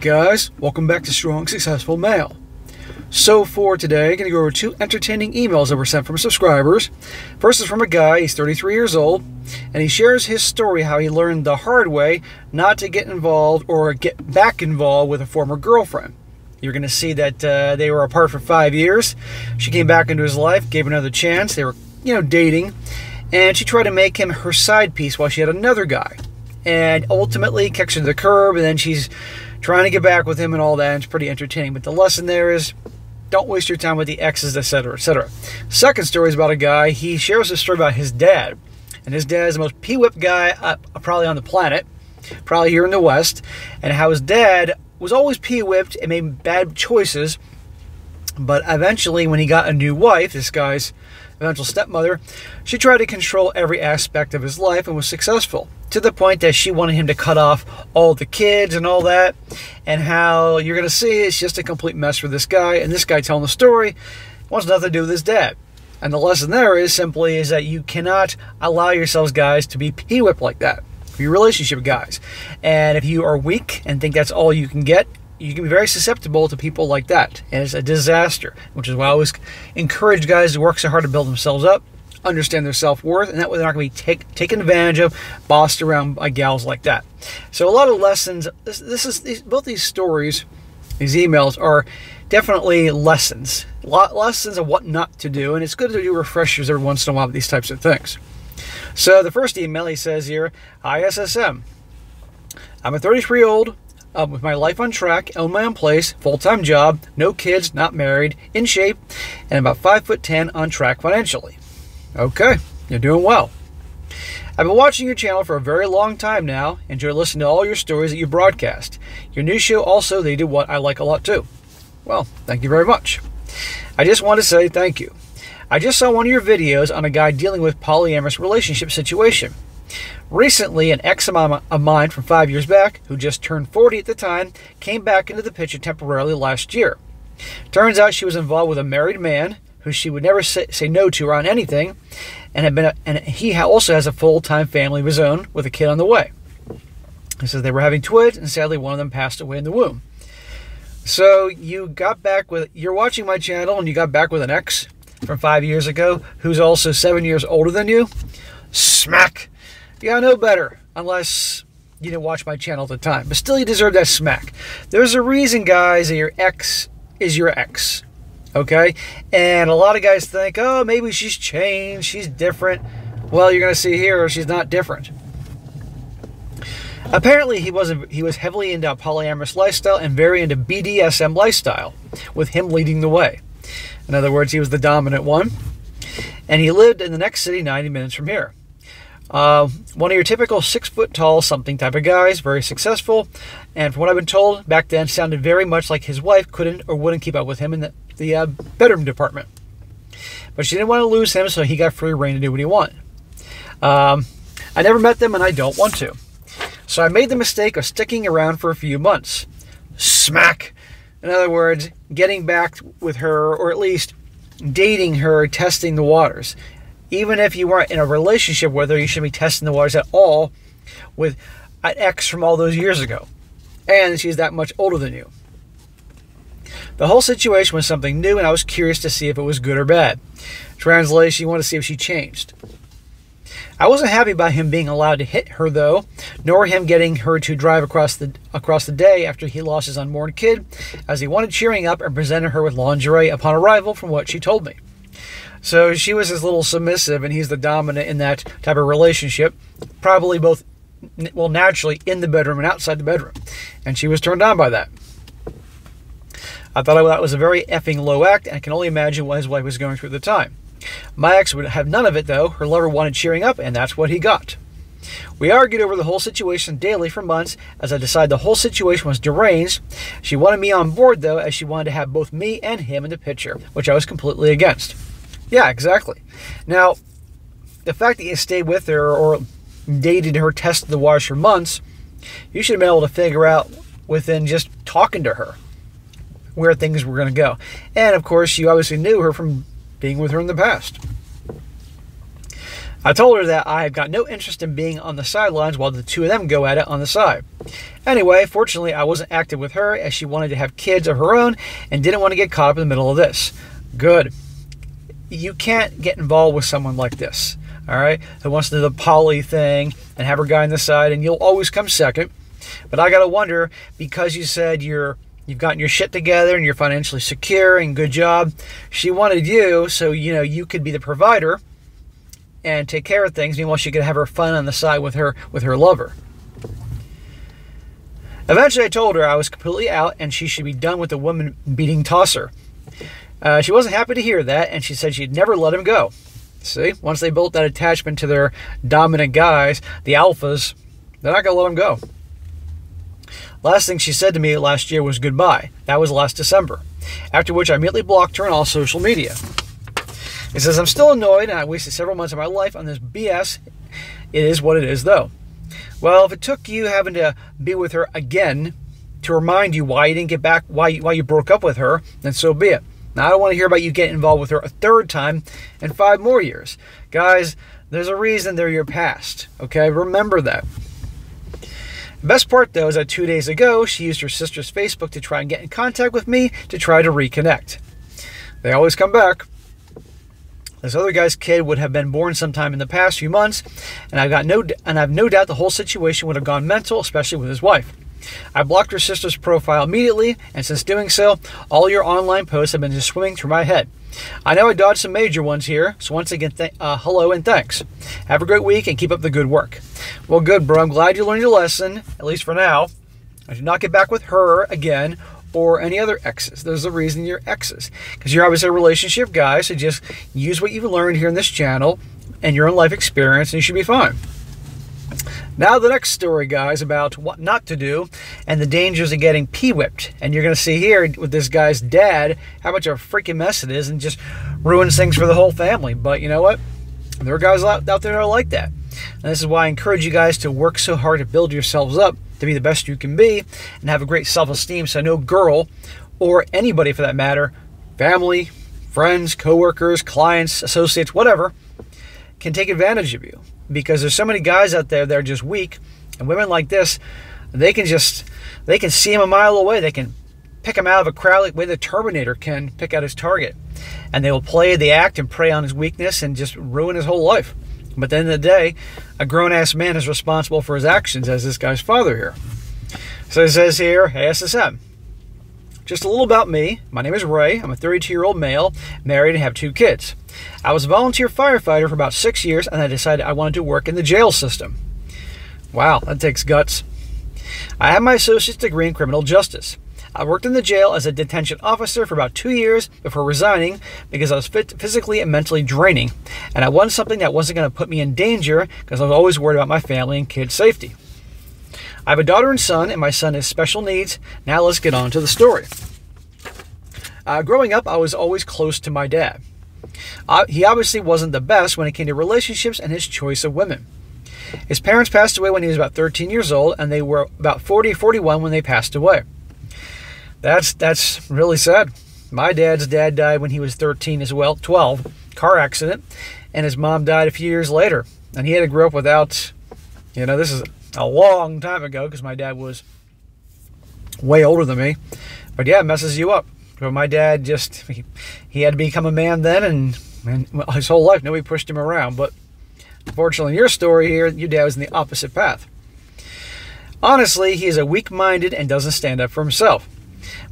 guys, welcome back to Strong Successful Male. So for today, I'm going to go over 2 entertaining emails that were sent from subscribers. First is from a guy, he's 33 years old, and he shares his story how he learned the hard way not to get involved or get back involved with a former girlfriend. You're going to see that they were apart for 5 years. She came back into his life, gave another chance. They were, dating, and she tried to make him her side piece while she had another guy. And ultimately kicks her to the curb, and then she's trying to get back with him and all that, and it's pretty entertaining. But the lesson there is, don't waste your time with the exes, etc., etc. Second story is about a guy. He shares a story about his dad. And his dad is the most pee-whipped guy probably on the planet, probably here in the West, and how his dad was always pee-whipped and made bad choices. But eventually, when he got a new wife, this guy's eventual stepmother, she tried to control every aspect of his life and was successful, to the point that she wanted him to cut off all the kids and all that, and how you're going to see it's just a complete mess for this guy. And this guy telling the story wants nothing to do with his dad. And the lesson there is simply is that you cannot allow yourselves, guys, to be pee-whipped like that for your relationship, guys. And if you are weak and think that's all you can get, you can be very susceptible to people like that, and it's a disaster, which is why I always encourage guys to work so hard to build themselves up, understand their self-worth, and that way they're not going to be taken advantage of, bossed around by gals like that. So a lot of lessons. Both these stories, these emails, are definitely lessons. Lessons of what not to do, and it's good to do refreshers every once in a while with these types of things. So the first email, he says here, "Hi SSM. I'm a 33-year-old with my life on track, own my own place, full-time job, no kids, not married, in shape, and about 5'10" on track financially." Okay, you're doing well. "I've been watching your channel for a very long time now. Enjoy listening to all your stories that you broadcast. Your new show also, they do what I like a lot too." Well, thank you very much. "I just want to say thank you. I just saw one of your videos on a guy dealing with polyamorous relationship situation. Recently, an ex of mine from 5 years back, who just turned 40 at the time, came back into the picture temporarily last year. Turns out she was involved with a married man who she would never say no to around anything, and he also has a full-time family of his own with a kid on the way. He says they were having twins, and sadly one of them passed away in the womb. So you're watching my channel, and you got back with an ex from 5 years ago who's also 7 years older than you? Smack! Yeah, I know better, unless you didn't watch my channel at the time. But still, you deserve that smack. There's a reason, guys, that your ex is your ex. Okay? And a lot of guys think, oh, maybe she's changed, she's different. Well, you're going to see here, she's not different. Apparently, he was heavily into a polyamorous lifestyle and very into BDSM lifestyle, with him leading the way. In other words, he was the dominant one. And he lived in the next city 90 minutes from here. One of your typical 6-foot-tall something type of guys, very successful, and from what I've been told, back then sounded very much like his wife couldn't or wouldn't keep up with him in the bedroom department. But she didn't want to lose him, so he got free reign to do what he wanted. I never met them, and I don't want to. So I made the mistake of sticking around for a few months. Smack! In other words, getting back with her, or at least dating her, testing the waters. Even if you weren't in a relationship with her, you shouldn't be testing the waters at all with an ex from all those years ago. And she's that much older than you. The whole situation was something new, and I was curious to see if it was good or bad. Translation, you want to see if she changed. I wasn't happy about him being allowed to hit her, though, nor him getting her to drive across the day after he lost his unborn kid, as he wanted cheering up and presented her with lingerie upon arrival, from what she told me. So she was his little submissive, and he's the dominant in that type of relationship, probably both, well, naturally in the bedroom and outside the bedroom. And she was turned on by that. I thought that was a very effing low act, and I can only imagine what his wife was going through at the time. My ex would have none of it, though. Her lover wanted cheering up, and that's what he got. We argued over the whole situation daily for months, as I decided the whole situation was deranged. She wanted me on board, though, as she wanted to have both me and him in the picture, which I was completely against. Yeah, exactly. Now, the fact that you stayed with her or dated her, tested the waters for months, you should have been able to figure out within just talking to her where things were going to go. And, of course, you obviously knew her from being with her in the past. I told her that I have got no interest in being on the sidelines while the two of them go at it on the side. Anyway, fortunately, I wasn't active with her as she wanted to have kids of her own and didn't want to get caught up in the middle of this. Good. You can't get involved with someone like this, all right, who wants to do the poly thing and have her guy on the side, and you'll always come second. But I got to wonder, because you said you've gotten your shit together and you're financially secure and good job, she wanted you so, you could be the provider and take care of things. Meanwhile, she could have her fun on the side with her lover. Eventually, I told her I was completely out and she should be done with the woman beating tosser. She wasn't happy to hear that, and she said she'd never let him go. See, once they built that attachment to their dominant guys, the alphas, they're not going to let them go. Last thing she said to me last year was goodbye. That was last December. After which I immediately blocked her on all social media. It says, I'm still annoyed and I wasted several months of my life on this BS. It is what it is, though. Well, if it took you having to be with her again to remind you why you didn't get back, why you broke up with her, then so be it. Now, I don't want to hear about you getting involved with her a third time in 5 more years. Guys, there's a reason they're your past, okay? Remember that. The best part, though, is that 2 days ago, she used her sister's Facebook to try and get in contact with me to try to reconnect. They always come back. This other guy's kid would have been born sometime in the past few months, and I've no doubt the whole situation would have gone mental, especially with his wife. I blocked her sister's profile immediately, and since doing so, all your online posts have been just swimming through my head. I know I dodged some major ones here, so once again, hello and thanks. Have a great week and keep up the good work. Well, good, bro. I'm glad you learned your lesson, at least for now. I do not get back with her again or any other exes. There's a reason you're exes, because you're obviously a relationship guy, so just use what you've learned here in this channel and your own life experience, and you should be fine. Now the next story, guys, about what not to do and the dangers of getting pee-whipped. And you're going to see here with this guy's dad how much of a freaking mess it is and just ruins things for the whole family. But you know what? There are guys out there that are like that. And this is why I encourage you guys to work so hard to build yourselves up to be the best you can be and have a great self-esteem so no girl or anybody for that matter, family, friends, coworkers, clients, associates, whatever, can take advantage of you. Because there's so many guys out there that are just weak, and women like this, they can see him a mile away. They can pick him out of a crowd like the way the Terminator can pick out his target. And they will play the act and prey on his weakness and just ruin his whole life. But at the end of the day, a grown-ass man is responsible for his actions, as this guy's father here. So it says here, hey, SSM. Just a little about me. My name is Ray. I'm a 32-year-old male, married, and have 2 kids. I was a volunteer firefighter for about 6 years, and I decided I wanted to work in the jail system. Wow, that takes guts. I have my associate's degree in criminal justice. I worked in the jail as a detention officer for about 2 years before resigning because I was physically and mentally draining, and I wanted something that wasn't going to put me in danger because I was always worried about my family and kids' safety. I have a daughter and son, and my son has special needs. Now let's get on to the story. Growing up, I was always close to my dad. He obviously wasn't the best when it came to relationships and his choice of women. His parents passed away when he was about 13 years old, and they were about 40, 41 when they passed away. That's really sad. My dad's dad died when he was 13 as well, 12, car accident, and his mom died a few years later. And he had to grow up without, this is a long time ago because my dad was way older than me. But yeah, it messes you up. But my dad he had to become a man then, and his whole life nobody pushed him around. But unfortunately, in your story here, your dad was in the opposite path. Honestly, he is a weak-minded and doesn't stand up for himself.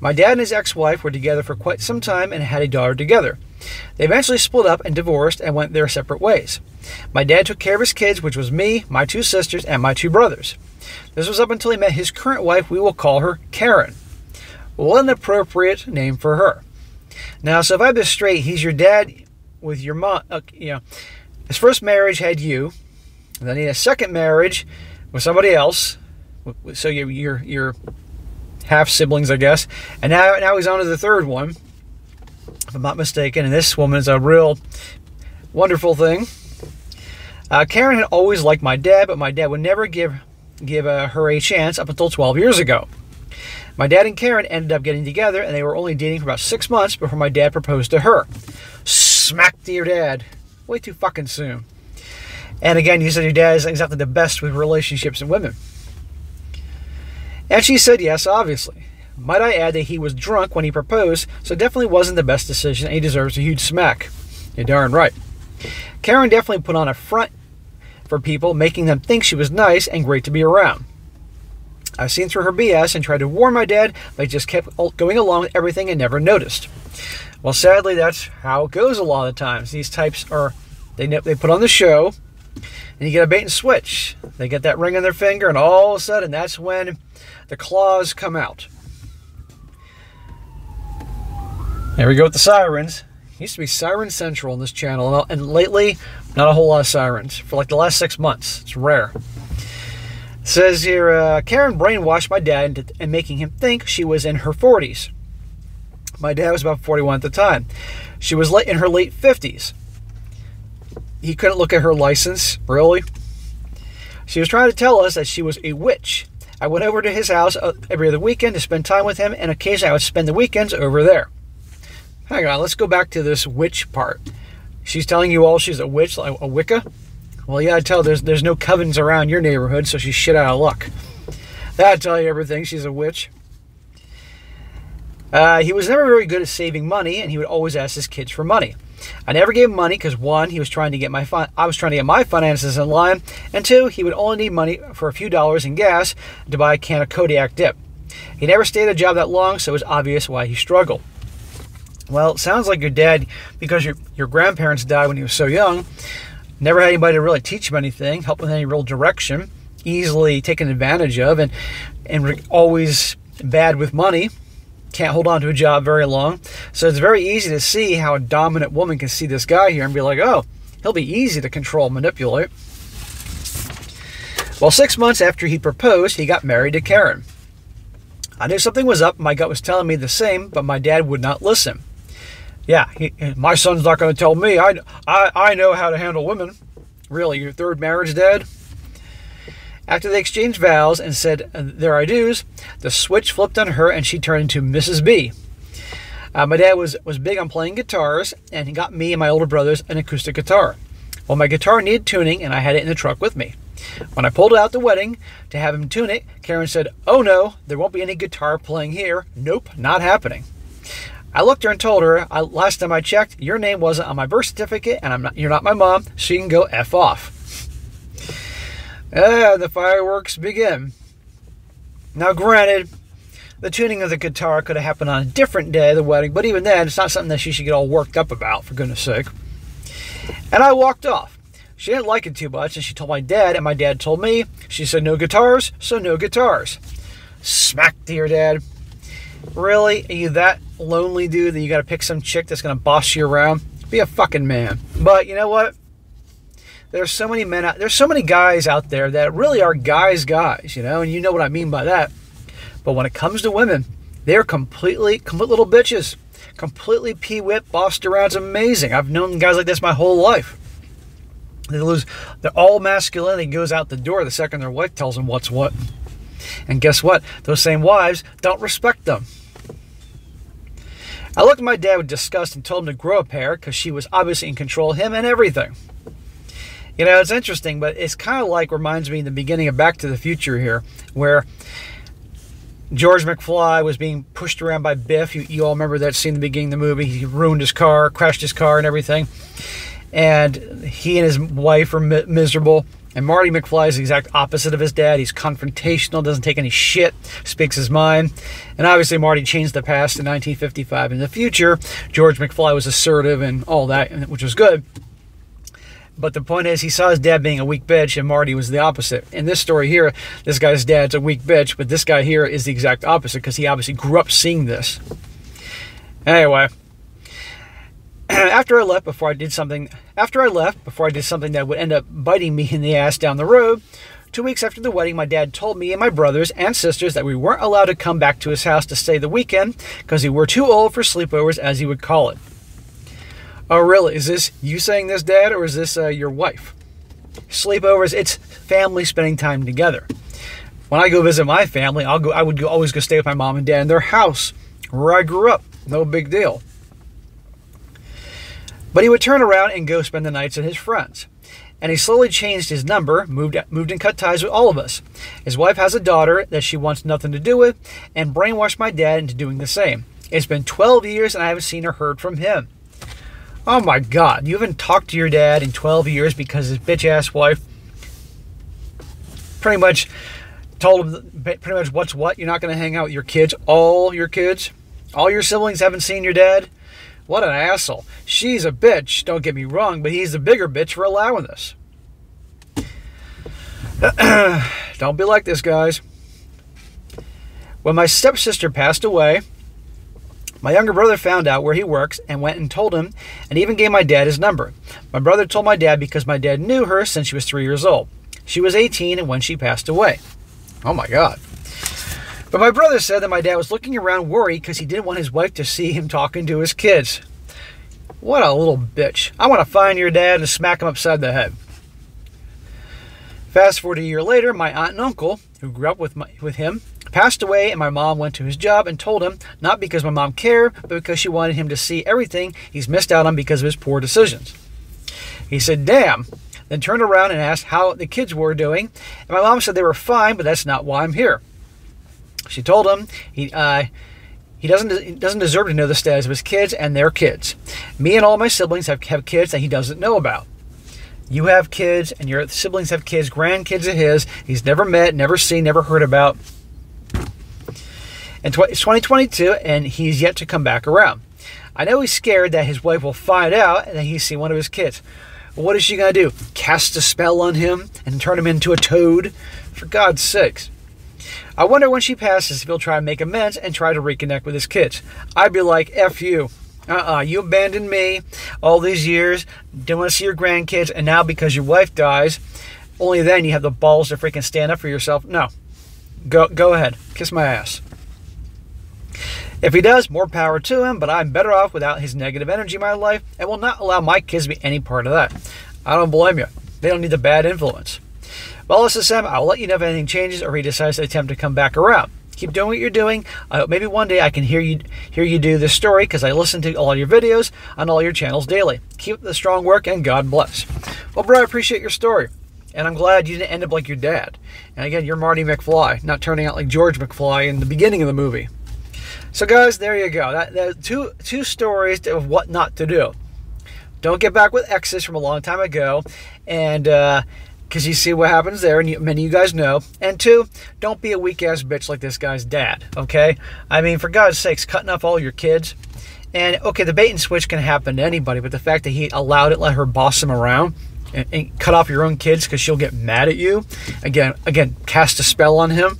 My dad and his ex-wife were together for quite some time and had a daughter together. They eventually split up and divorced and went their separate ways. My dad took care of his kids, which was me, my 2 sisters, and my 2 brothers. This was up until he met his current wife. We will call her Karen. What an appropriate name for her. Now, so if I have this straight, he's your dad with your mom. His first marriage had you, and then he had a second marriage with somebody else. So you're half siblings, I guess. And now he's on to the third one, if I'm not mistaken. And this woman is a real wonderful thing. Karen had always liked my dad, but my dad would never give her a chance up until 12 years ago. My dad and Karen ended up getting together, and they were only dating for about 6 months before my dad proposed to her. Smack to your dad. Way too fucking soon. And again, you said your dad isn't exactly the best with relationships and women. And she said yes, obviously. Might I add that he was drunk when he proposed, so definitely wasn't the best decision, and he deserves a huge smack. You're darn right. Karen definitely put on a front for people, making them think she was nice and great to be around. I've seen through her BS and tried to warn my dad, but he just kept going along with everything and never noticed. Well, sadly, that's how it goes a lot of the times. These types are, they put on the show, and you get a bait and switch. They get that ring on their finger, and all of a sudden, that's when the claws come out. There we go with the sirens. Used to be Siren Central on this channel, and lately, not a whole lot of sirens. For like the last 6 months. It's rare. It says here, Karen brainwashed my dad and making him think she was in her 40s. My dad was about 41 at the time. She was in her late 50s. He couldn't look at her license, really. She was trying to tell us that she was a witch. I went over to his house every other weekend to spend time with him, and occasionally I would spend the weekends over there. Hang on, let's go back to this witch part. She's telling you all she's a witch, like a Wicca? Well, yeah, I tell there's no covens around your neighborhood, so she's shit out of luck. That'd tell you everything, she's a witch. He was never very good at saving money, and he would always ask his kids for money. I never gave him money because, one, I was trying to get my finances in line, and two, he would only need money for a few dollars in gas to buy a can of Kodiak dip. He never stayed at a job that long, so it was obvious why he struggled. Well, it sounds like your dad, because your grandparents died when he was so young, never had anybody to really teach him anything, help with any real direction, easily taken advantage of, and always bad with money. Can't hold on to a job very long. So it's very easy to see how a dominant woman can see this guy here and be like, oh, he'll be easy to control, manipulate. Well, 6 months after he proposed, he got married to Karen. I knew something was up. My gut was telling me the same, but my dad would not listen. Yeah, my son's not going to tell me. I know how to handle women. Really, your third marriage, Dad? After they exchanged vows and said their I-dos, the switch flipped on her and she turned into Mrs. B. My dad was big on playing guitars, and he got me and my older brothers an acoustic guitar. Well, my guitar needed tuning, and I had it in the truck with me. When I pulled it out the wedding to have him tune it, Karen said, "Oh no, there won't be any guitar playing here. Nope, not happening." I looked at her and told her, last time I checked, your name wasn't on my birth certificate, and you're not my mom, so you can go F off. The fireworks begin. Now, granted, the tuning of the guitar could have happened on a different day of the wedding, but even then, it's not something that she should get all worked up about, for goodness sake. And I walked off. She didn't like it too much, and she told my dad, and my dad told me. She said, no guitars, so no guitars. Smack to your dad. Really? Are you that lonely, dude, that you got to pick some chick that's going to boss you around? Be a fucking man. But you know what? There's so many men out, there's so many guys out there that really are guys, you know, and you know what I mean by that. But when it comes to women, they're complete little bitches. Completely pee-whip, bossed around. It's amazing. I've known guys like this my whole life. They're all masculinity goes out the door the second their wife tells them what's what. And guess what? Those same wives don't respect them. I looked at my dad with disgust and told him to grow a pair because she was obviously in control of him and everything. You know, it's interesting, but it's kind of like, reminds me of the beginning of Back to the Future here, where George McFly was being pushed around by Biff. You all remember that scene in the beginning of the movie. He ruined his car, crashed his car and everything. And he and his wife are miserable. And Marty McFly is the exact opposite of his dad. He's confrontational, doesn't take any shit, speaks his mind. And obviously Marty changed the past in 1955. In the future, George McFly was assertive and all that, which was good. But the point is, he saw his dad being a weak bitch, and Marty was the opposite. In this story here, this guy's dad's a weak bitch, but this guy here is the exact opposite, because he obviously grew up seeing this. Anyway, after I left before I did something that would end up biting me in the ass down the road, 2 weeks after the wedding, my dad told me and my brothers and sisters that we weren't allowed to come back to his house to stay the weekend because we were too old for sleepovers, as he would call it. Oh, really? Is this you saying this, Dad, or is this your wife? Sleepovers, it's family spending time together. When I go visit my family, I would always go stay with my mom and dad in their house where I grew up. No big deal. But he would turn around and go spend the nights at his friends. and he slowly changed his number, moved and cut ties with all of us. His wife has a daughter that she wants nothing to do with, and brainwashed my dad into doing the same. It's been 12 years and I haven't seen or heard from him. Oh my God, you haven't talked to your dad in 12 years because his bitch-ass wife pretty much told him pretty much what's what. You're not going to hang out with your kids, all your siblings haven't seen your dad. What an asshole. She's a bitch, don't get me wrong, but he's the bigger bitch for allowing this. Don't be like this, guys. When my stepsister passed away, my younger brother found out where he works and went and told him, and even gave my dad his number. My brother told my dad because my dad knew her since she was 3 years old. She was 18 when she passed away. Oh my God. But my brother said that my dad was looking around worried because he didn't want his wife to see him talking to his kids. What a little bitch. I want to find your dad and smack him upside the head. Fast forward a year later, my aunt and uncle, who grew up with him, passed away, and my mom went to his job and told him, not because my mom cared, but because she wanted him to see everything he's missed out on because of his poor decisions. He said, damn, then turned around and asked how the kids were doing, and my mom said they were fine, but that's not why I'm here. She told him he doesn't deserve to know the status of his kids and their kids. Me and all my siblings have kids that he doesn't know about. You have kids, and your siblings have kids, grandkids of his, he's never met, never seen, never heard about. And it's 2022, and he's yet to come back around. I know he's scared that his wife will find out and that he's seen one of his kids. What is she going to do? Cast a spell on him and turn him into a toad? For God's sakes. I wonder when she passes if he'll try to make amends and try to reconnect with his kids. I'd be like, F you. You abandoned me all these years, didn't want to see your grandkids, and now because your wife dies, only then you have the balls to freaking stand up for yourself. No. Go ahead. Kiss my ass. If he does, more power to him, but I'm better off without his negative energy in my life and will not allow my kids to be any part of that. I don't blame you. They don't need the bad influence. Well, SSM, I'll let you know if anything changes or he decides to attempt to come back around. Keep doing what you're doing. I hope maybe one day I can hear you do this story because I listen to all your videos on all your channels daily. Keep the strong work and God bless. Well, bro, I appreciate your story. And I'm glad you didn't end up like your dad. And again, you're Marty McFly, not turning out like George McFly in the beginning of the movie. So guys, there you go. That's two stories of what not to do. Don't get back with exes from a long time ago, and because you see what happens there, and many of you guys know. And two, don't be a weak-ass bitch like this guy's dad, okay? I mean, for God's sakes, cutting off all your kids. And, okay, the bait and switch can happen to anybody, but the fact that he allowed it, let her boss him around, and cut off your own kids because she'll get mad at you, again, cast a spell on him,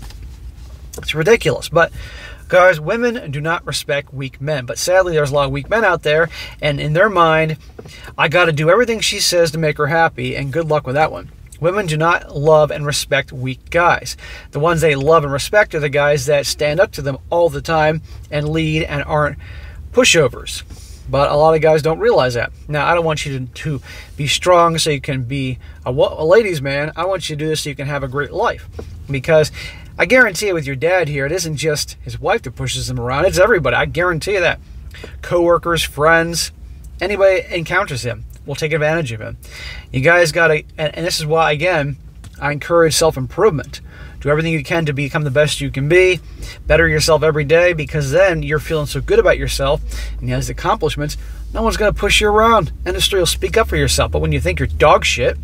it's ridiculous. But guys, women do not respect weak men, but sadly there's a lot of weak men out there, and in their mind, I got to do everything she says to make her happy, and good luck with that one. Women do not love and respect weak guys. The ones they love and respect are the guys that stand up to them all the time and lead and aren't pushovers. But a lot of guys don't realize that. Now, I don't want you to be strong so you can be a ladies' man. I want you to do this so you can have a great life. Because I guarantee you with your dad here, it isn't just his wife that pushes him around. It's everybody. I guarantee you that. Co-workers, friends, anybody encounters him will take advantage of him. You guys got to, and this is why, again, I encourage self-improvement. Do everything you can to become the best you can be. Better yourself every day, because then you're feeling so good about yourself and you have these accomplishments, no one's going to push you around. Industry will speak up for yourself. But when you think you're dog shit,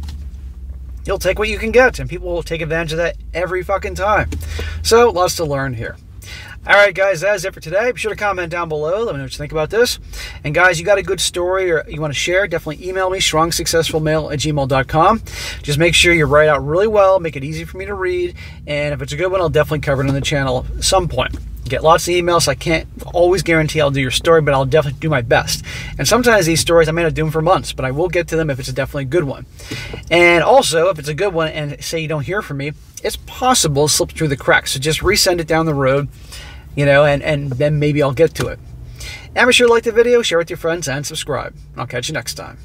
you'll take what you can get, and people will take advantage of that every fucking time. So, lots to learn here. Alright guys, that is it for today. Be sure to comment down below. Let me know what you think about this. And guys, you got a good story or you want to share, definitely email me, strongsuccessfulmale@gmail.com. Just make sure you write out really well, make it easy for me to read, and if it's a good one, I'll definitely cover it on the channel at some point. Get lots of emails, so I can't always guarantee I'll do your story, but I'll definitely do my best. And sometimes these stories I may not do them for months, but I will get to them if it's definitely a good one. And also, if it's a good one and say you don't hear from me, it's possible to slip through the cracks. So just resend it down the road, you know, and then maybe I'll get to it. And be sure to like the video, share it with your friends, and subscribe. I'll catch you next time.